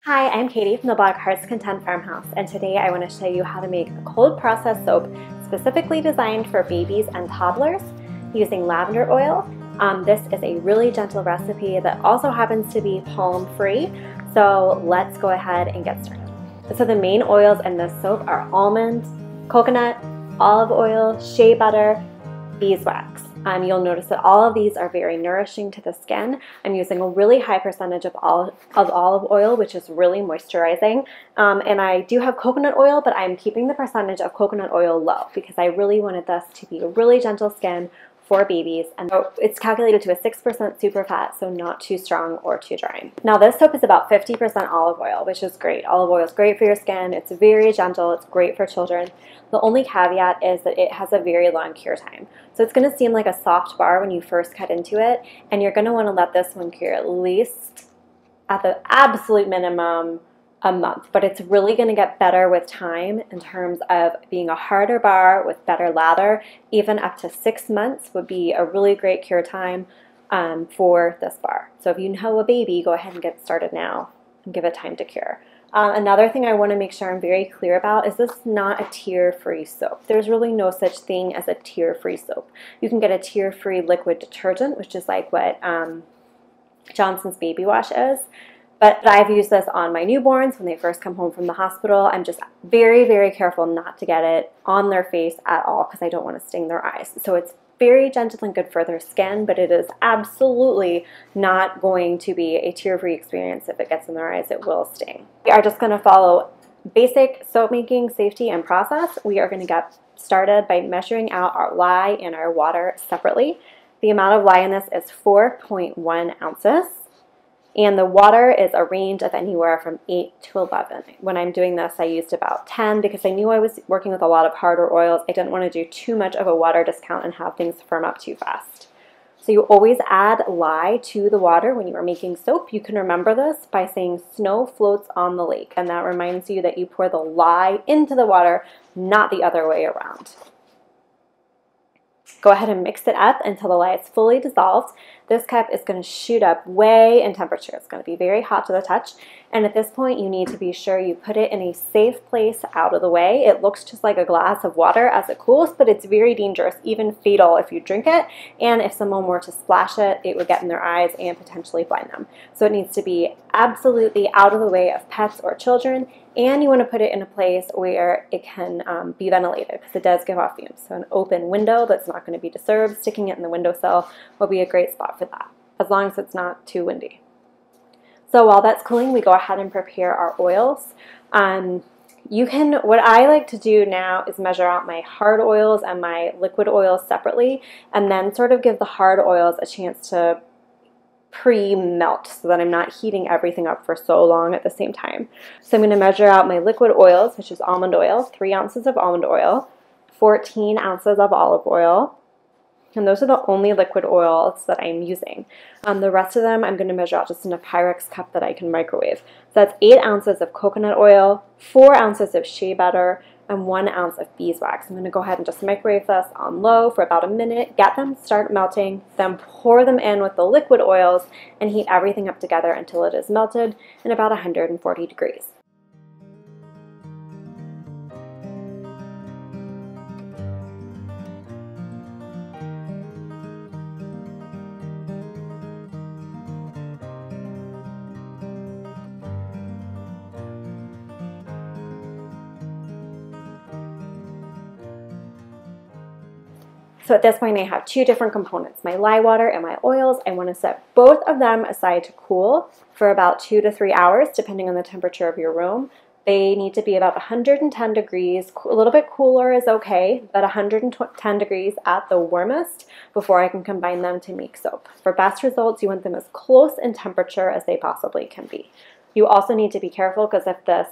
Hi, I'm Katie from the blog Hearts Content Farmhouse, and today I want to show you how to make a cold process soap specifically designed for babies and toddlers using lavender oil. This is a really gentle recipe that also happens to be pollen-free, so let's go ahead and get started. So the main oils in this soap are almond, coconut, olive oil, shea butter, beeswax. You'll notice that all of these are very nourishing to the skin. I'm using a really high percentage of olive oil, which is really moisturizing. And I do have coconut oil, but I'm keeping the percentage of coconut oil low because I really wanted this to be a really gentle skin for babies, and it's calculated to a 6% super fat, so not too strong or too dry. Now this soap is about 50% olive oil, which is great. Olive oil is great for your skin. It's very gentle. It's great for children. The only caveat is that it has a very long cure time. So it's going to seem like a soft bar when you first cut into it, and you're going to want to let this one cure at least, at the absolute minimum, a month, but it's really going to get better with time in terms of being a harder bar with better lather. Even up to 6 months would be a really great cure time for this bar. So if you have a baby, go ahead and get started now and give it time to cure. Another thing I want to make sure I'm very clear about is this is not a tear-free soap. There's really no such thing as a tear-free soap. You can get a tear-free liquid detergent, which is like what Johnson's Baby Wash is. But I've used this on my newborns when they first come home from the hospital. I'm just very, very careful not to get it on their face at all because I don't want to sting their eyes. So it's very gentle and good for their skin, but it is absolutely not going to be a tear-free experience. If it gets in their eyes, it will sting. We are just going to follow basic soap making safety and process. We are going to get started by measuring out our lye and our water separately. The amount of lye in this is 4.1 ounces. And the water is a range of anywhere from 8 to 11. When I'm doing this, I used about 10 because I knew I was working with a lot of harder oils. I didn't want to do too much of a water discount and have things firm up too fast. So you always add lye to the water when you are making soap. You can remember this by saying snow floats on the lake, and that reminds you that you pour the lye into the water, not the other way around. Go ahead and mix it up until the lye is fully dissolved. This cup is going to shoot up way in temperature. It's going to be very hot to the touch. And at this point, you need to be sure you put it in a safe place out of the way. It looks just like a glass of water as it cools, but it's very dangerous, even fatal if you drink it. And if someone were to splash it, it would get in their eyes and potentially blind them. So it needs to be absolutely out of the way of pets or children. And you want to put it in a place where it can be ventilated because it does give off fumes. So an open window that's not going to be disturbed, sticking it in the windowsill will be a great spot for that, as long as it's not too windy. So while that's cooling, we go ahead and prepare our oils. What I like to do now is measure out my hard oils and my liquid oils separately, and then sort of give the hard oils a chance to pre-melt so that I'm not heating everything up for so long at the same time. So I'm going to measure out my liquid oils, which is almond oil, 3 ounces of almond oil, 14 ounces of olive oil, and those are the only liquid oils that I'm using. The rest of them I'm going to measure out just in a Pyrex cup that I can microwave. So that's 8 ounces of coconut oil, 4 ounces of shea butter, and 1 ounce of beeswax. I'm going to go ahead and just microwave this on low for about a minute, get them start melting, then pour them in with the liquid oils and heat everything up together until it is melted in about 140 degrees. So at this point I have 2 different components, my lye water and my oils. I want to set both of them aside to cool for about 2 to 3 hours depending on the temperature of your room. They need to be about 110 degrees, a little bit cooler is okay, but 110 degrees at the warmest before I can combine them to make soap. For best results, you want them as close in temperature as they possibly can be. You also need to be careful because if this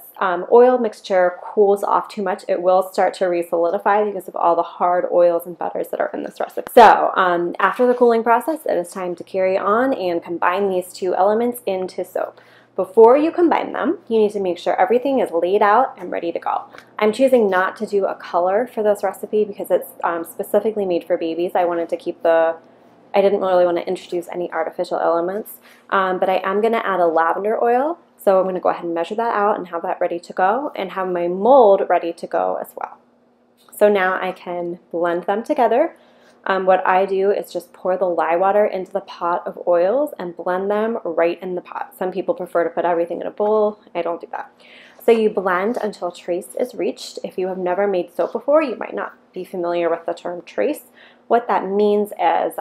oil mixture cools off too much, it will start to re-solidify because of all the hard oils and butters that are in this recipe. So after the cooling process, it is time to carry on and combine these 2 elements into soap. Before you combine them, you need to make sure everything is laid out and ready to go. I'm choosing not to do a color for this recipe because it's specifically made for babies. I wanted to keep I didn't really want to introduce any artificial elements, but I am going to add a lavender oil. So I'm going to go ahead and measure that out and have that ready to go and have my mold ready to go as well. So now I can blend them together. What I do is just pour the lye water into the pot of oils and blend them right in the pot. Some people prefer to put everything in a bowl. I don't do that. So you blend until trace is reached. If you have never made soap before, you might not be familiar with the term trace. What that means is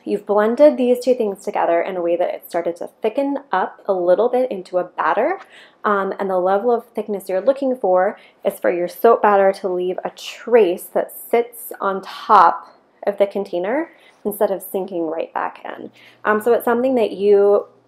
you've blended these two things together in a way that it started to thicken up a little bit into a batter. And the level of thickness you're looking for is for your soap batter to leave a trace that sits on top of the container instead of sinking right back in. So it's something that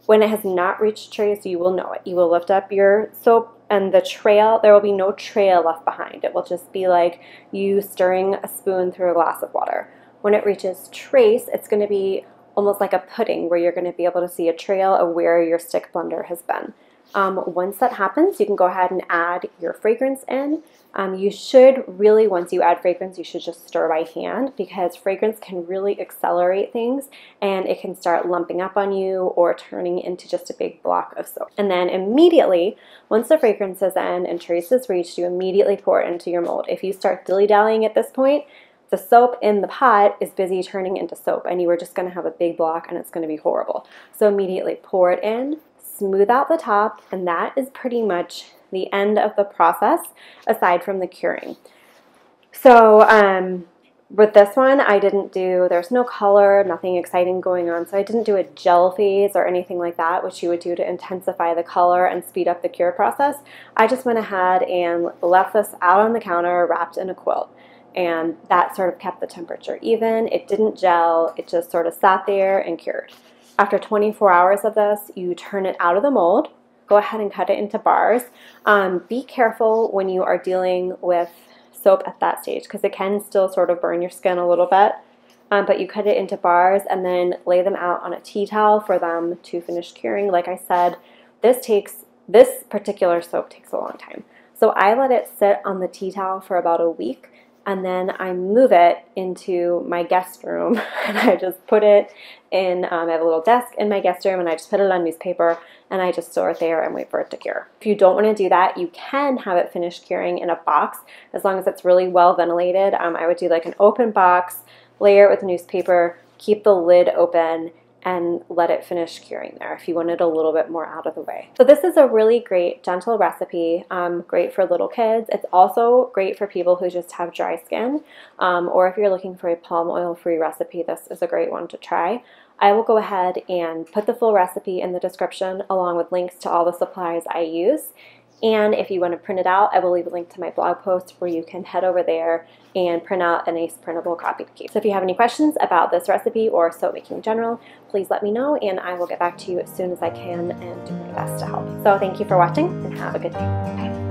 when it has not reached trace, you will know it. You will lift up your soap and the trail, there will be no trail left behind. It will just be like you stirring a spoon through a glass of water. When it reaches trace, it's going to be almost like a pudding where you're going to be able to see a trail of where your stick blender has been. Once that happens, you can go ahead and add your fragrance in. You should really, once you add fragrance, you should just stir by hand because fragrance can really accelerate things and it can start lumping up on you or turning into just a big block of soap. And then immediately, once the fragrance is in and trace is reached, you immediately pour it into your mold. If you start dilly-dallying at this point, the soap in the pot is busy turning into soap and you are just going to have a big block and it's going to be horrible. So immediately pour it in, smooth out the top, and that is pretty much the end of the process aside from the curing. So with this one, there's no color, nothing exciting going on, so I didn't do a gel phase or anything like that, which you would do to intensify the color and speed up the cure process. I just went ahead and left this out on the counter wrapped in a quilt, and that sort of kept the temperature even. It didn't gel, it just sort of sat there and cured. After 24 hours of this, you turn it out of the mold, go ahead and cut it into bars. Be careful when you are dealing with soap at that stage because it can still sort of burn your skin a little bit. But you cut it into bars and then lay them out on a tea towel for them to finish curing. Like I said, this particular soap takes a long time. So I let it sit on the tea towel for about a week. And then I move it into my guest room and I just put it in, I have a little desk in my guest room and I just put it on newspaper and I just store it there and wait for it to cure. If you don't want to do that, you can have it finish curing in a box as long as it's really well ventilated. I would do like an open box, layer it with newspaper, keep the lid open, and let it finish curing there if you want it a little bit more out of the way. So this is a really great gentle recipe, great for little kids. It's also great for people who just have dry skin, or if you're looking for a palm oil free recipe, this is a great one to try. I will go ahead and put the full recipe in the description along with links to all the supplies I use. And if you want to print it out, I will leave a link to my blog post where you can head over there and print out a nice printable copy to keep. So if you have any questions about this recipe or soap making in general, please let me know and I will get back to you as soon as I can and do my best to help. So thank you for watching and have a good day. Bye.